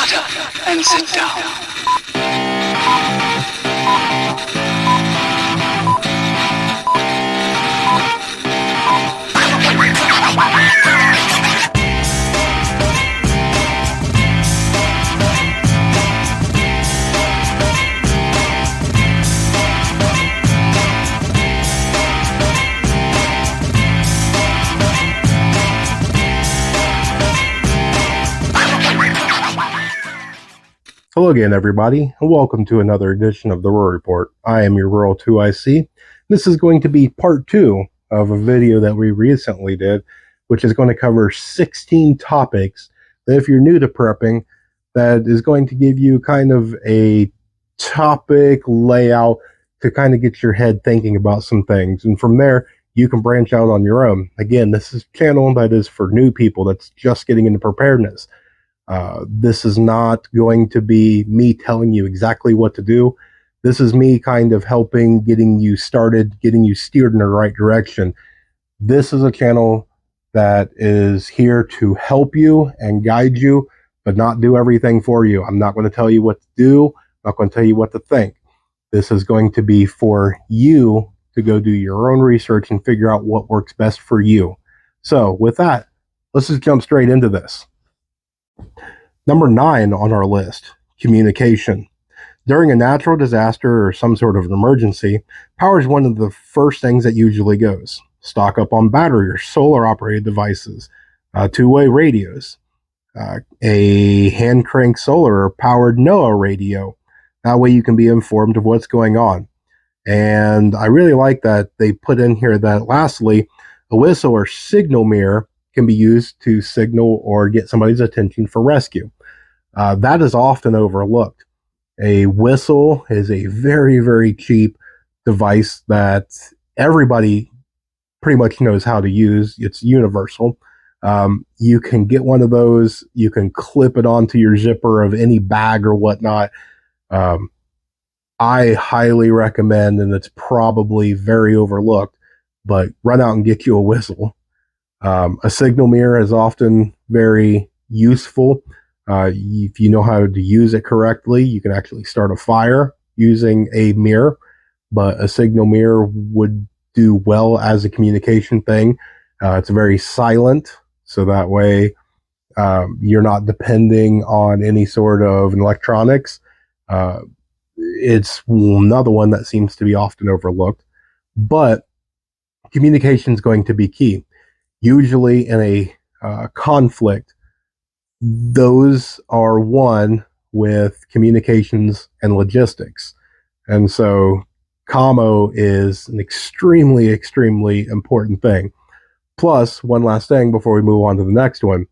Shut up and sit down. Hello again, everybody, and welcome to another edition of the Rural Report. I am your Rural 2IC. This is going to be part 2 of a video that we recently did, which is going to cover 16 topics that, if you're new to prepping, that is going to give you kind of a topic layout to kind of get your head thinking about some things. And from there, you can branch out on your own. Again, this is a channel that is for new people that's just getting into preparedness. This is not going to be me telling you exactly what to do. This is me kind of helping, getting you started, getting you steered in the right direction. This is a channel that is here to help you and guide you, but not do everything for you. I'm not going to tell you what to do. I'm not going to tell you what to think. This is going to be for you to go do your own research and figure out what works best for you. So with that, let's just jump straight into this. Number 9 on our list, communication. During a natural disaster or some sort of an emergency, power is one of the first things that usually goes. Stock up on battery or solar-operated devices, two-way radios, a hand-crank solar or powered NOAA radio. That way you can be informed of what's going on. And I really like that they put in here that lastly, a whistle or signal mirror can be used to signal or get somebody's attention for rescue. That is often overlooked. A whistle is a very, very cheap device that everybody pretty much knows how to use. It's universal. You can get one of those. You can clip it onto your zipper of any bag or whatnot. I highly recommend, and it's probably very overlooked, but run out and get you a whistle. A signal mirror is often very useful. If you know how to use it correctly, you can actually start a fire using a mirror, but a signal mirror would do well as a communication thing. It's very silent, so that way you're not depending on any sort of electronics. It's another one that seems to be often overlooked, but communication is going to be key. Usually in a conflict, those are won with communications and logistics. And so commo is an extremely, extremely important thing. Plus, one last thing before we move on to the next one.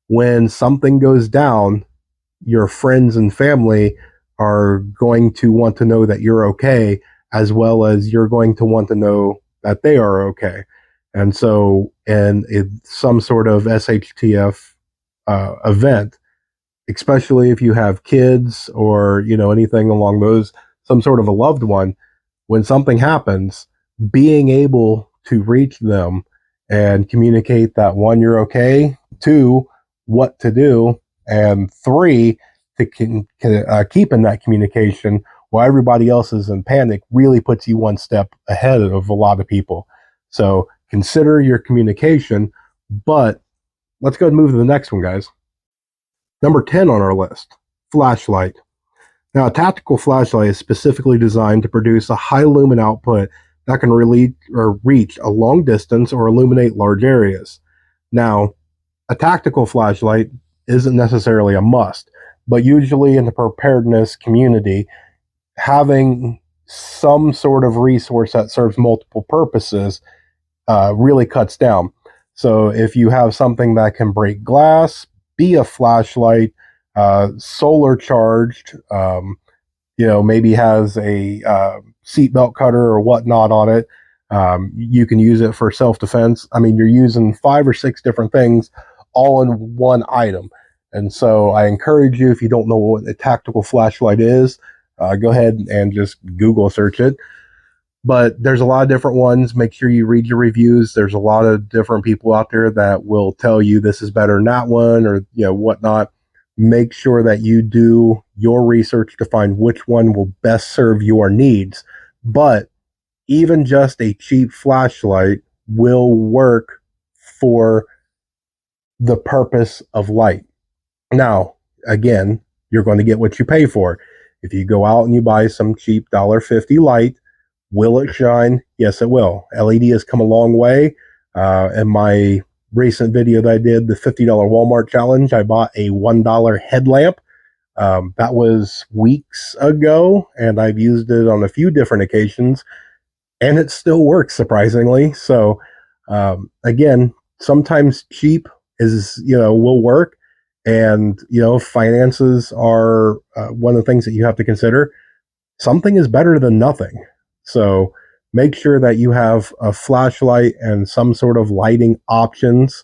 When something goes down, your friends and family are going to want to know that you're okay, as well as you're going to want to know that they are okay. And so in some sort of SHTF event, especially if you have kids or, anything along those, some sort of a loved one, when something happens, being able to reach them and communicate that 1, you're okay, 2, what to do, and 3, to keep in that communication while everybody else is in panic really puts you one step ahead of a lot of people. So consider your communication, but let's go and move to the next one, guys. Number 10 on our list, flashlight. Now, a tactical flashlight is specifically designed to produce a high lumen output that can reach a long distance or illuminate large areas. Now, a tactical flashlight isn't necessarily a must, but usually in the preparedness community, having some sort of resource that serves multiple purposes really cuts down. So if you have something that can break glass, be a flashlight, solar charged, maybe has a seatbelt cutter or whatnot on it, you can use it for self-defense. I mean, you're using 5 or 6 different things all in one item. And so I encourage you, if you don't know what a tactical flashlight is, go ahead and just Google search it. But there's a lot of different ones. Make sure you read your reviews. There's a lot of different people out there that will tell you this is better than that one or whatnot. make sure that you do your research to find which one will best serve your needs. But even just a cheap flashlight will work for the purpose of light. Now, again, you're going to get what you pay for. If you go out and you buy some cheap $1.50 light, will it shine? Yes, it will. LED has come a long way. In my recent video that I did, the $50 Walmart challenge, I bought a $1 headlamp. That was weeks ago, and I've used it on a few different occasions, and it still works surprisingly. So, again, sometimes cheap is, will work, and finances are one of the things that you have to consider. Something is better than nothing. So make sure that you have a flashlight and some sort of lighting options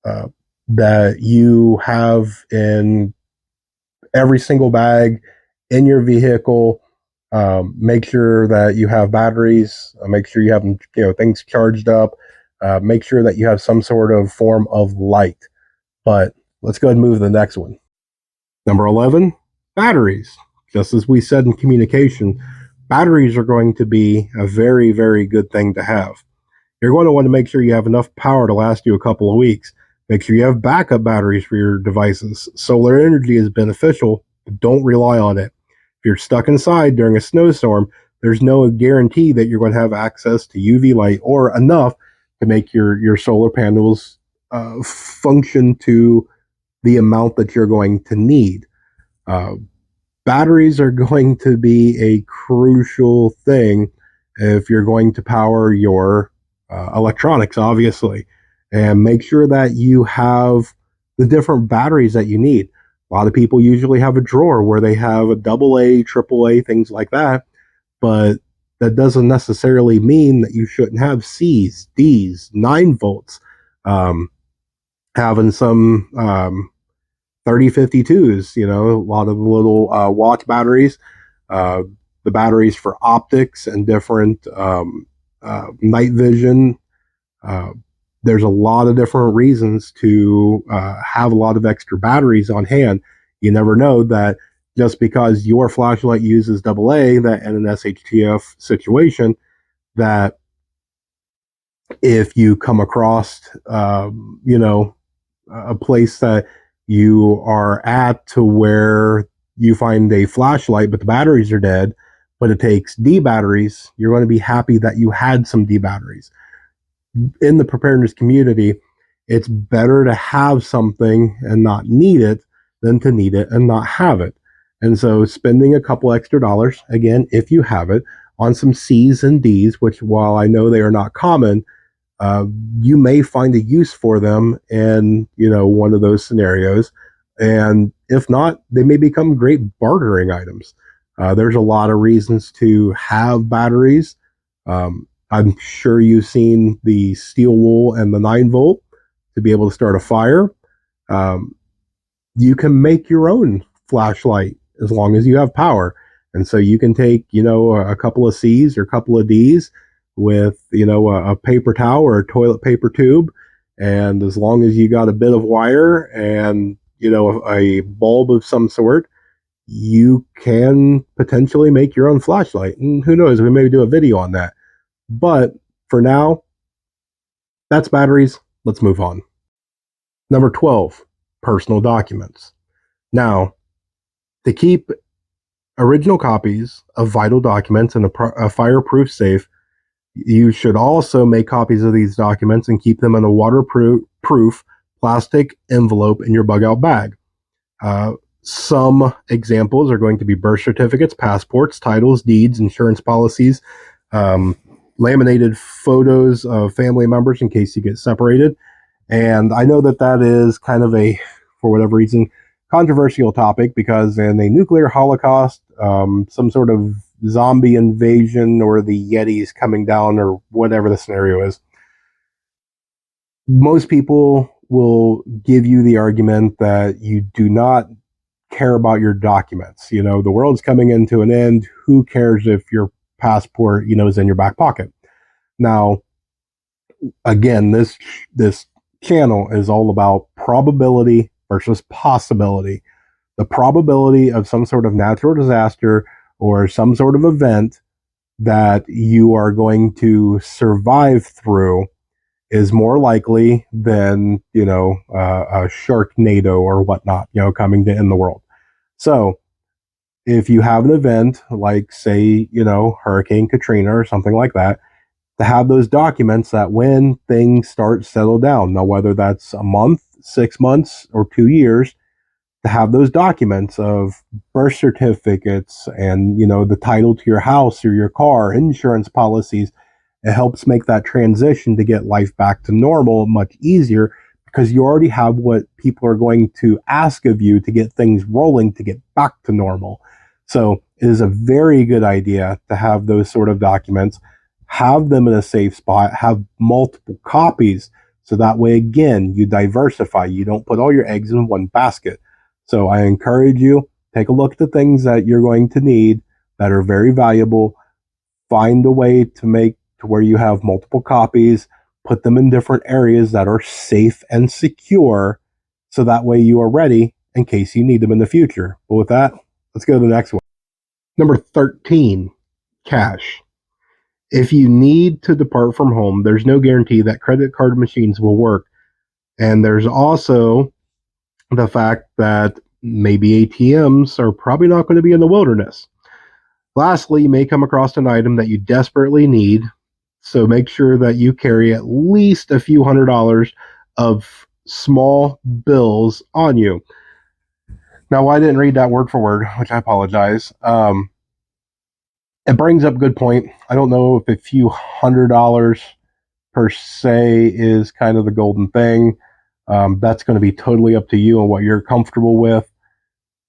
uh, that you have in every single bag in your vehicle. Make sure that you have batteries. Make sure you have things charged up. Make sure that you have some sort of form of light. But let's go ahead and move to the next one. Number 11, batteries. Just as we said in communication, batteries are going to be a very, very good thing to have. You're going to want to make sure you have enough power to last you a couple of weeks. Make sure you have backup batteries for your devices. Solar energy is beneficial, but don't rely on it. If you're stuck inside during a snowstorm, there's no guarantee that you're going to have access to UV light or enough to make your solar panels function to the amount that you're going to need. Uh, Batteries are going to be a crucial thing if you're going to power your electronics, obviously, and make sure that you have the different batteries that you need. A lot of people usually have a drawer where they have a double A, triple A, things like that, but that doesn't necessarily mean that you shouldn't have C's, D's, 9 volts. Having some 3052s, a lot of little watch batteries, the batteries for optics and different night vision. There's a lot of different reasons to have a lot of extra batteries on hand. You never know that just because your flashlight uses AA, that in an SHTF situation, that if you come across, a place that you are at to where you find a flashlight, but the batteries are dead, but it takes D batteries, you're going to be happy that you had some D batteries. In the preparedness community, it's better to have something and not need it than to need it and not have it. And so spending a couple extra dollars, again, if you have it, on some C's and D's, which while I know they are not common, you may find a use for them in one of those scenarios, and if not, they may become great bartering items. There's a lot of reasons to have batteries. I'm sure you've seen the steel wool and the 9 volt to be able to start a fire. You can make your own flashlight as long as you have power, and so you can take a couple of C's or a couple of D's with a paper towel or a toilet paper tube, and as long as you got a bit of wire and a bulb of some sort, you can potentially make your own flashlight. And who knows, we may do a video on that. But for now, that's batteries. Let's move on. Number 12, personal documents. Now, to keep original copies of vital documents in a fireproof safe, you should also make copies of these documents and keep them in a waterproof plastic envelope in your bug out bag. Some examples are going to be birth certificates, passports, titles, deeds, insurance policies, laminated photos of family members in case you get separated. And I know that is kind of for whatever reason, controversial topic, because in a nuclear holocaust, some sort of zombie invasion or the Yetis coming down or whatever the scenario is, most people will give you the argument that you do not care about your documents. The world's coming into an end. Who cares if your passport, is in your back pocket? Now, again, this channel is all about probability versus possibility. The probability of some sort of natural disaster or some sort of event that you are going to survive through is more likely than, a Sharknado or whatnot, coming to end the world. So if you have an event like, say, Hurricane Katrina or something like that, to have those documents that when things start settle down, now whether that's a month, 6 months, or 2 years, to have those documents of birth certificates and the title to your house or your car, insurance policies. It helps make that transition to get life back to normal much easier because you already have what people are going to ask of you to get things rolling to get back to normal. So it is a very good idea to have those sort of documents, have them in a safe spot, have multiple copies. So that way, again, you diversify. You don't put all your eggs in one basket. So I encourage you, take a look at the things that you're going to need that are very valuable. Find a way to make to where you have multiple copies, put them in different areas that are safe and secure. So that way you are ready in case you need them in the future. But with that, let's go to the next one. Number 13, cash. If you need to depart from home, there's no guarantee that credit card machines will work. And there's also the fact that maybe ATMs are probably not going to be in the wilderness. Lastly, you may come across an item that you desperately need, so make sure that you carry at least a few $100s of small bills on you. Now, I didn't read that word for word, which I apologize. It brings up a good point. I don't know if a few $100 per se is kind of the golden thing. That's going to be totally up to you and what you're comfortable with.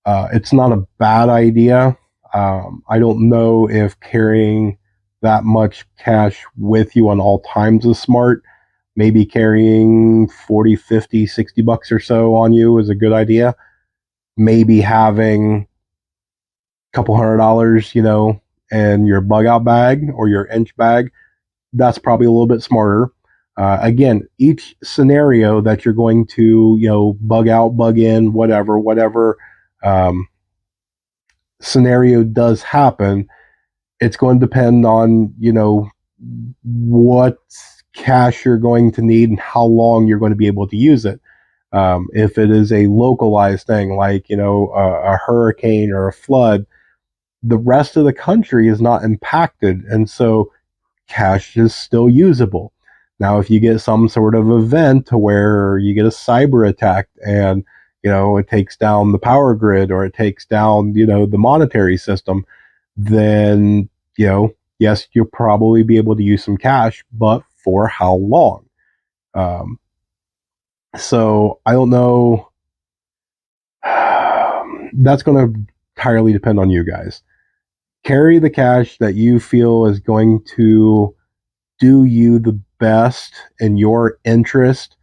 It's not a bad idea. I don't know if carrying that much cash with you on all times is smart. Maybe carrying 40, 50, 60 bucks or so on you is a good idea. Maybe having a couple $100, in your bug out bag or your inch bag, that's probably a little bit smarter. Again, each scenario that you're going to, bug out, bug in, whatever scenario does happen, it's going to depend on, what cash you're going to need and how long you're going to be able to use it. If it is a localized thing like, a hurricane or a flood, the rest of the country is not impacted. And so cash is still usable. Now, if you get some sort of event to where you get a cyber attack and, it takes down the power grid or it takes down, the monetary system, then, yes, you'll probably be able to use some cash, but for how long? So I don't know. That's going to entirely depend on you guys. Carry the cash that you feel is going to do you the best in your interest.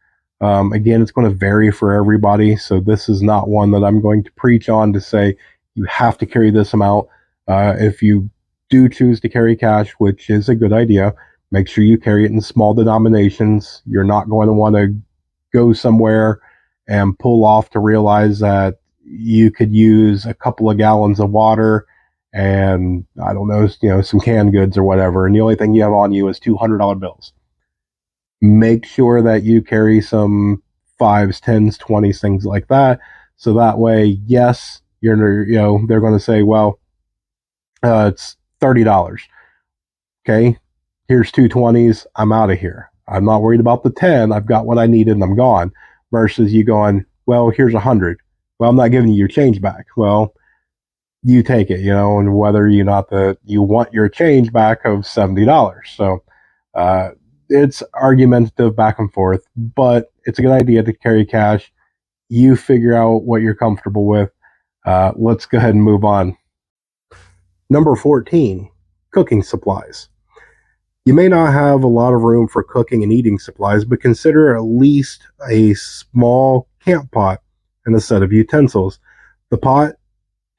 Again, it's going to vary for everybody. So this is not one that I'm going to preach on to say you have to carry this amount. If you do choose to carry cash, which is a good idea, make sure you carry it in small denominations. You're not going to want to go somewhere and pull off to realize that you could use a couple of gallons of water and I don't know, some canned goods or whatever. And the only thing you have on you is $200 bills. Make sure that you carry some 5s, 10s, 20s, things like that. So that way, yes, they're going to say, well, it's $30. Okay. Here's 2 20s. I'm out of here. I'm not worried about the 10. I've got what I needed and I'm gone. Versus you going, well, here's 100. Well, I'm not giving you your change back. Well, you take it, and whether you want your change back of $70. So it's argumentative back and forth, but it's a good idea to carry cash. You figure out what you're comfortable with. Let's go ahead and move on. Number 14, cooking supplies. You may not have a lot of room for cooking and eating supplies, but consider at least a small camp pot and a set of utensils. The pot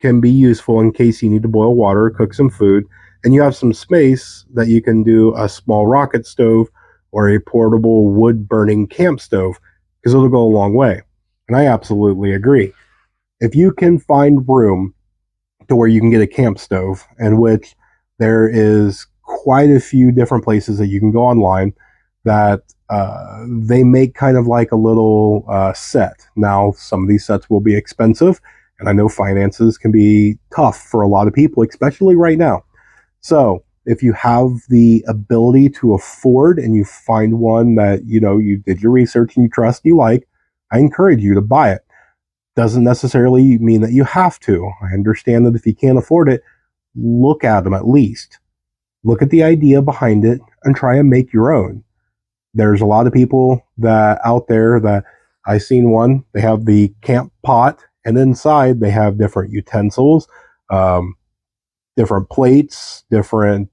can be useful in case you need to boil water or cook some food, and you have some space that you can do a small rocket stove or a portable wood-burning camp stove, because it'll go a long way. And I absolutely agree. if you can find room to where you can get a camp stove, in which there is quite a few different places that you can go online that they make kind of like a little set. Now, some of these sets will be expensive, and I know finances can be tough for a lot of people, especially right now. So, if you have the ability to afford and you find one that you did your research and you trust and you like, I encourage you to buy it. Doesn't necessarily mean that you have to. I understand that if you can't afford it, look at them at least. Look at the idea behind it and try and make your own. There's a lot of people that out there that I seen one. They have the camp pot, and inside they have different utensils, um, different plates, different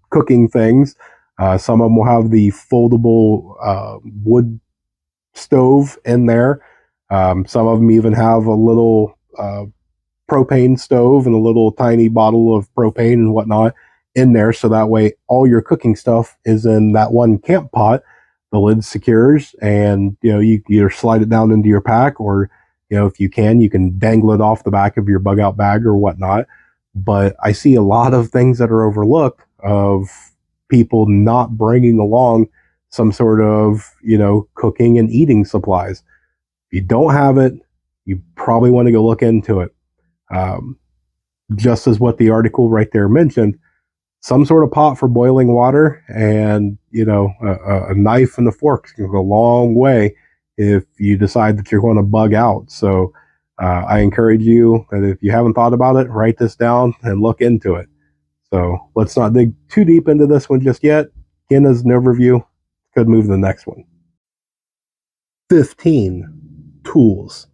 cooking things. Some of them will have the foldable wood stove in there. Some of them even have a little propane stove and a little tiny bottle of propane and whatnot in there, so that way all your cooking stuff is in that one camp pot. The lid secures, and you either slide it down into your pack, or if you can dangle it off the back of your bug out bag or whatnot. But I see a lot of things that are overlooked of people not bringing along some sort of cooking and eating supplies. If you don't have it, you probably want to go look into it. Um, just as what the article right there mentioned, some sort of pot for boiling water, and a knife and a fork can go a long way if you decide that you're going to bug out. So I encourage you that if you haven't thought about it, write this down and look into it. So let's not dig too deep into this one just yet. Again, as an overview, could move to the next one. 15. Tools.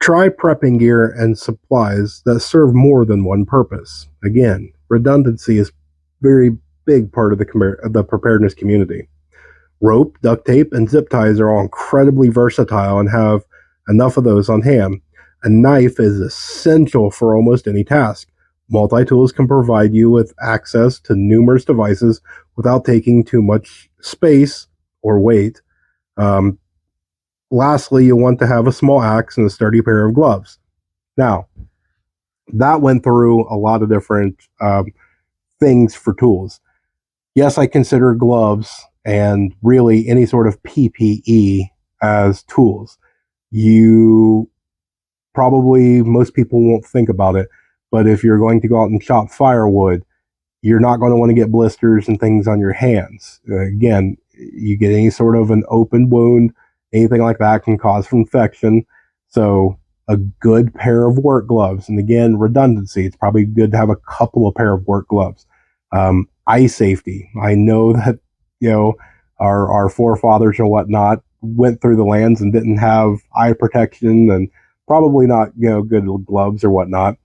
Try prepping gear and supplies that serve more than one purpose. Again, redundancy is a very big part of the preparedness community. Rope, duct tape, and zip ties are all incredibly versatile and have enough of those on hand. A knife is essential for almost any task. Multi-tools can provide you with access to numerous devices without taking too much space or weight. Lastly, you want to have a small axe and a sturdy pair of gloves. Now, that went through a lot of different things for tools. Yes, I consider gloves and really any sort of PPE as tools. Most people won't think about it, but if you're going to go out and chop firewood, you're not going to want to get blisters and things on your hands. Again, you get any sort of an open wound, anything like that can cause infection. So a good pair of work gloves, and again, redundancy, it's probably good to have a couple of pair of work gloves. Eye safety. I know that, our forefathers and whatnot went through the lands and didn't have eye protection and probably not, good gloves or whatnot.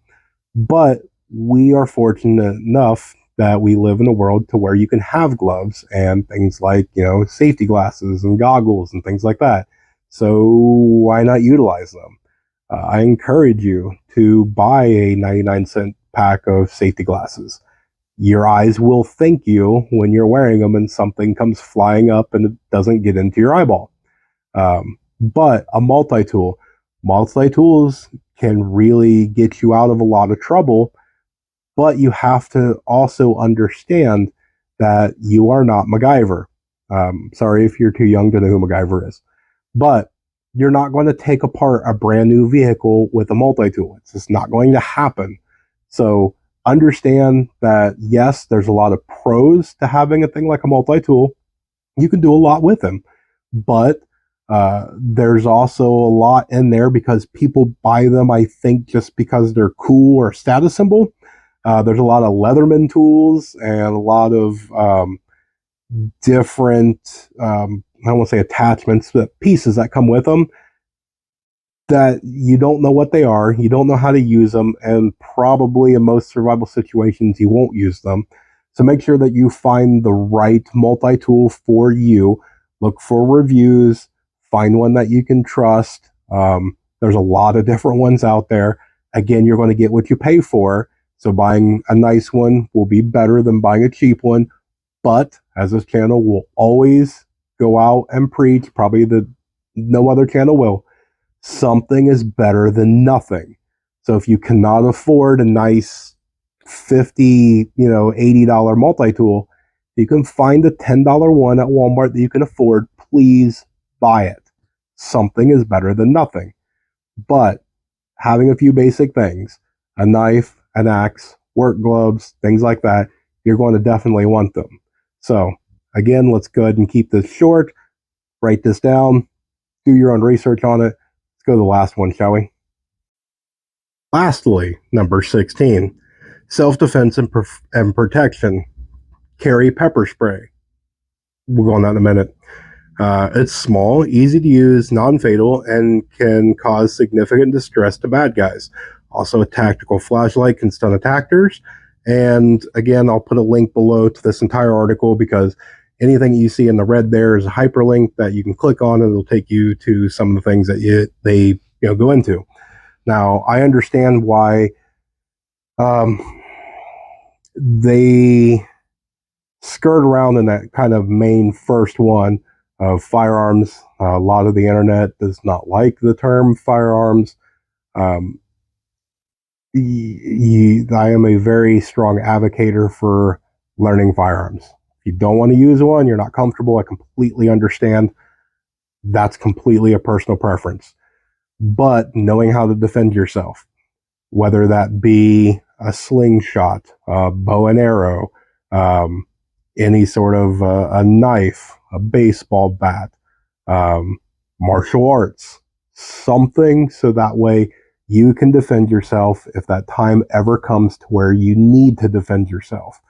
But we are fortunate enough that we live in a world to where you can have gloves and things like, safety glasses and goggles and things like that. So why not utilize them? I encourage you to buy a 99-cent pack of safety glasses. Your eyes will thank you when you're wearing them and something comes flying up and it doesn't get into your eyeball. But a multi-tools can really get you out of a lot of trouble, but you have to also understand that you are not MacGyver. Sorry if you're too young to know who MacGyver is, but you're not going to take apart a brand new vehicle with a multi-tool. It's just not going to happen. So understand that, yes, there's a lot of pros to having a thing like a multi-tool. You can do a lot with them, but there's also a lot in there because people buy them, I think, just because they're cool or status symbol. There's a lot of Leatherman tools and a lot of different, I don't want to say attachments, but pieces that come with them that you don't know what they are, you don't know how to use them, and probably in most survival situations you won't use them. So make sure that you find the right multi-tool for you. Look for reviews, find one that you can trust. There's a lot of different ones out there. Again, you're going to get what you pay for. So buying a nice one will be better than buying a cheap one. But as this channel will always go out and preach, probably no other channel will, Something is better than nothing. So if you cannot afford a nice 50, $80 multi-tool, you can find a $10 one at Walmart that you can afford. Please buy it. Something is better than nothing. But having a few basic things, a knife, an axe, work gloves, things like that, you're going to definitely want them. So again, let's go ahead and keep this short. Write this down, do your own research on it. Let's go to the last one, shall we? Lastly, number 16, self-defense and protection. Carry pepper spray. We'll go on that in a minute. It's small, easy to use, non-fatal, and can cause significant distress to bad guys. Also, a tactical flashlight can stun attackers. And again, I'll put a link below to this entire article because anything you see in the red there is a hyperlink that you can click on, and it'll take you to some of the things that they go into. Now, I understand why they skirt around in that kind of main first one of firearms. A lot of the internet does not like the term firearms. I am a very strong advocator for learning firearms. If you don't want to use one, you're not comfortable, I completely understand. That's completely a personal preference. But knowing how to defend yourself, whether that be a slingshot, a bow and arrow, any sort of a knife, a baseball bat, martial arts, something so that way you can defend yourself if that time ever comes to where you need to defend yourself.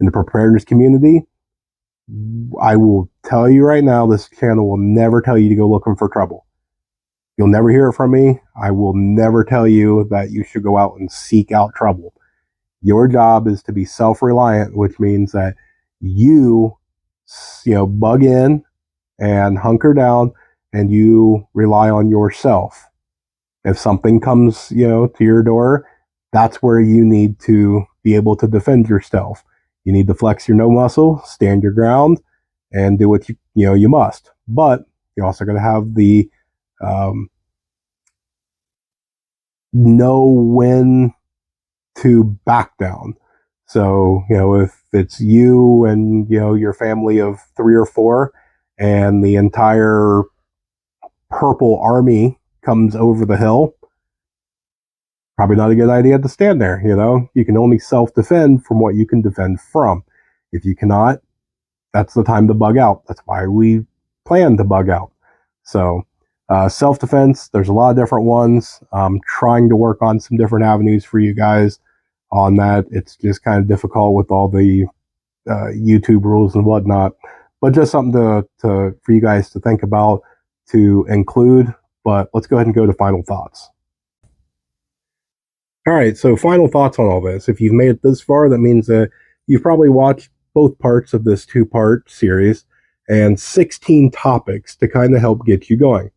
In the preparedness community, I will tell you right now, this channel will never tell you to go looking for trouble. You'll never hear it from me. I will never tell you that you should go out and seek out trouble. Your job is to be self-reliant, which means that you bug in and hunker down and you rely on yourself. If something comes, to your door, that's where you need to be able to defend yourself. You need to flex your no muscle, stand your ground, and do what you must. But you're also going to have the know when to back down. So, if it's you and, your family of 3 or 4 and the entire purple army comes over the hill, probably not a good idea to stand there. You can only self-defend from what you can defend from. If you cannot, that's the time to bug out. That's why we plan to bug out. So, self-defense, there's a lot of different ones. I'm trying to work on some different avenues for you guys on that. It's just kind of difficult with all the YouTube rules and whatnot, but just something to for you guys to think about, to include. But let's go ahead and go to final thoughts. All right, so final thoughts on all this. If you've made it this far, that means that you've probably watched both parts of this 2-part series and 16 topics to kind of help get you going.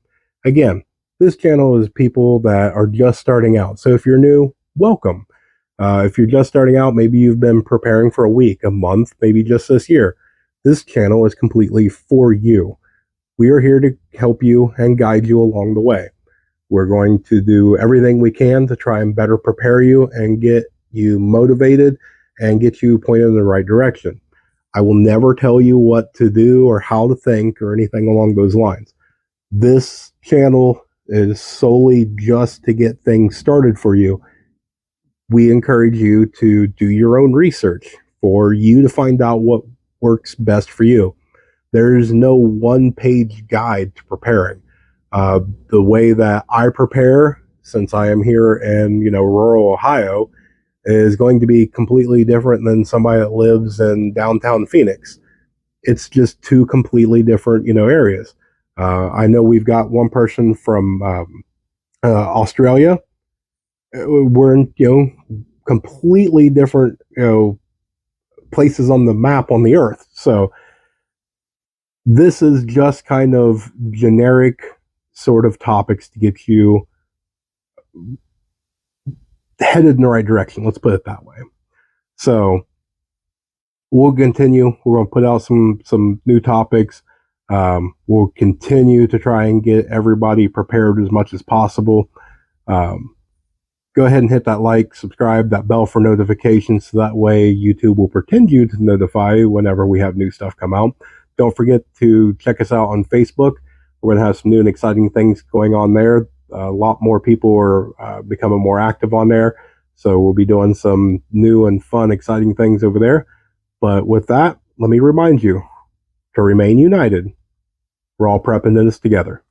Again, this channel is people that are just starting out. So if you're new, welcome. If you're just starting out, maybe you've been preparing for a week, a month, maybe just this year. This channel is completely for you. We are here to help you and guide you along the way. We're going to do everything we can to try and better prepare you and get you motivated and get you pointed in the right direction. I will never tell you what to do or how to think or anything along those lines. This channel is solely just to get things started for you. We encourage you to do your own research for you to find out what works best for you. There's no one-page guide to preparing. The way that I prepare, since I am here in rural Ohio, is going to be completely different than somebody that lives in downtown Phoenix. It's just 2 completely different areas. I know we've got one person from Australia. We're in completely different places on the map on the earth. So this is just kind of generic sort of topics to get you headed in the right direction. Let's put it that way. So we'll continue. We're going to put out some new topics. We'll continue to try and get everybody prepared as much as possible. Go ahead and hit that like, subscribe, that bell for notifications, so that way YouTube will pretend you to notify whenever we have new stuff come out. Don't forget to check us out on Facebook. We're going to have some new and exciting things going on there. A lot more people are becoming more active on there. So we'll be doing some new and fun, exciting things over there. But with that, let me remind you to remain united. We're all prepping this together.